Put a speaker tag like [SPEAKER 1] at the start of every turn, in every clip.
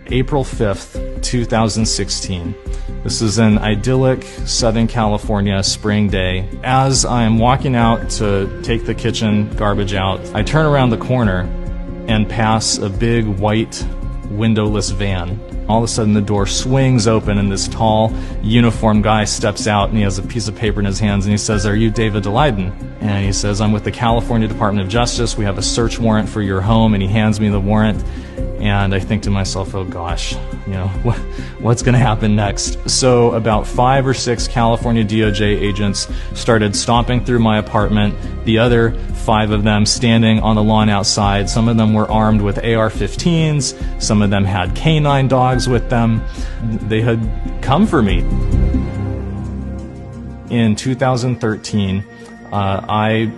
[SPEAKER 1] April 5th, 2016. This is an idyllic Southern California spring day. As I'm walking out to take the kitchen garbage out, I turn around the corner and pass a big white windowless van. All of a sudden the door swings open and this tall, uniformed guy steps out and he has a piece of paper in his hands and he says, "Are you David Daleiden?" And he says, "I'm with the California Department of Justice. We have a search warrant for your home." And he hands me the warrant. And I think to myself, oh gosh, what's going to happen next? So about 5 or 6 California DOJ agents started stomping through my apartment, the other 5 of them standing on the lawn outside. Some of them were armed with AR-15s, some of them had canine dogs with them. They had come for me. In 2013, I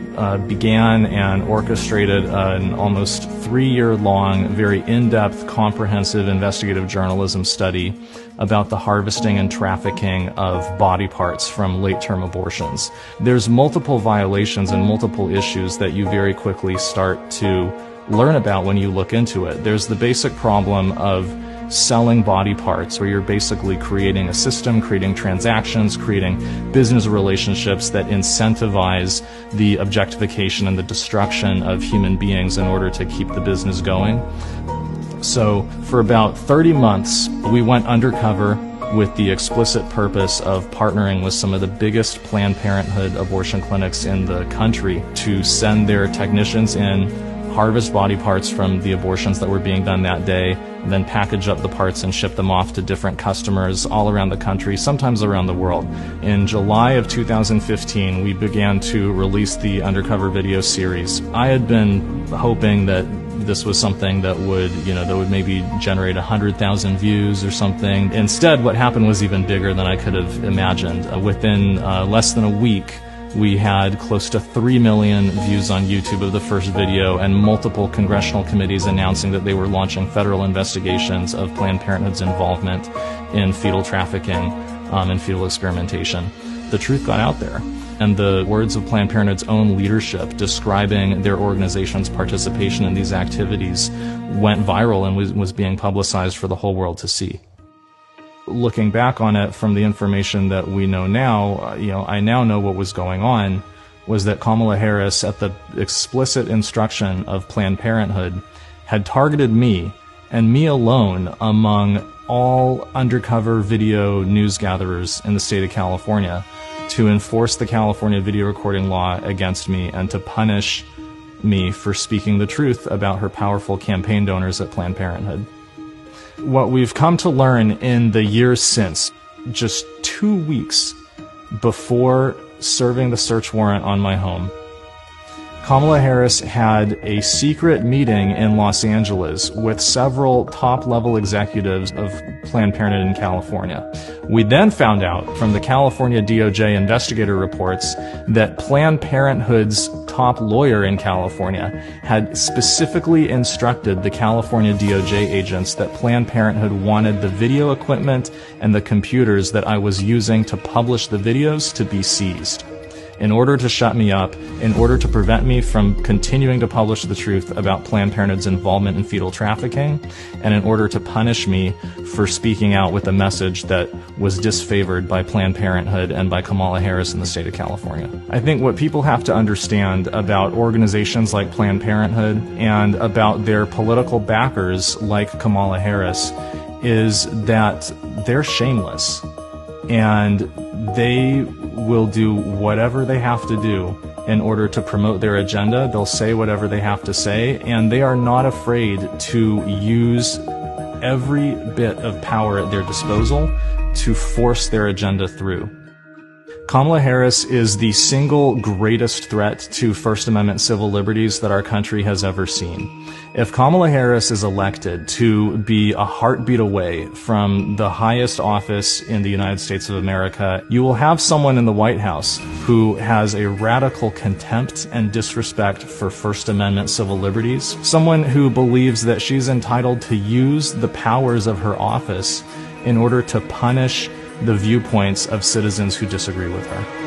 [SPEAKER 1] began and orchestrated an almost 3-year-long, very in-depth, comprehensive investigative journalism study about the harvesting and trafficking of body parts from late-term abortions. There's multiple violations and multiple issues that you very quickly start to learn about when you look into it. There's the basic problem of selling body parts, where you're basically creating a system, creating transactions, creating business relationships that incentivize the objectification and the destruction of human beings in order to keep the business going. So for about 30 months, we went undercover with the explicit purpose of partnering with some of the biggest Planned Parenthood abortion clinics in the country to send their technicians in, harvest body parts from the abortions that were being done that day, and then package up the parts and ship them off to different customers all around the country, sometimes around the world. In July of 2015, we began to release the Undercover video series. I had been hoping that this was something that would, that would maybe generate 100,000 views or something. Instead, what happened was even bigger than I could have imagined. Within less than a week, we had close to 3 million views on YouTube of the first video, and multiple congressional committees announcing that they were launching federal investigations of Planned Parenthood's involvement in fetal trafficking and fetal experimentation. The truth got out there, and the words of Planned Parenthood's own leadership describing their organization's participation in these activities went viral and was being publicized for the whole world to see. Looking back on it from the information that we know now, I now know what was going on was that Kamala Harris, at the explicit instruction of Planned Parenthood, had targeted me, and me alone, among all undercover video news gatherers in the state of California, to enforce the California video recording law against me and to punish me for speaking the truth about her powerful campaign donors at Planned Parenthood. What we've come to learn in the years since, just 2 weeks before serving the search warrant on my home, Kamala Harris had a secret meeting in Los Angeles with several top-level executives of Planned Parenthood in California. We then found out from the California DOJ investigator reports that Planned Parenthood's top lawyer in California had specifically instructed the California DOJ agents that Planned Parenthood wanted the video equipment and the computers that I was using to publish the videos to be seized, in order to shut me up, in order to prevent me from continuing to publish the truth about Planned Parenthood's involvement in fetal trafficking, and in order to punish me for speaking out with a message that was disfavored by Planned Parenthood and by Kamala Harris in the state of California. I think what people have to understand about organizations like Planned Parenthood and about their political backers like Kamala Harris is that they're shameless, and they will do whatever they have to do in order to promote their agenda. They'll say whatever they have to say, and they are not afraid to use every bit of power at their disposal to force their agenda through. Kamala Harris is the single greatest threat to First Amendment civil liberties that our country has ever seen. If Kamala Harris is elected to be a heartbeat away from the highest office in the United States of America, you will have someone in the White House who has a radical contempt and disrespect for First Amendment civil liberties, someone who believes that she's entitled to use the powers of her office in order to punish the viewpoints of citizens who disagree with her.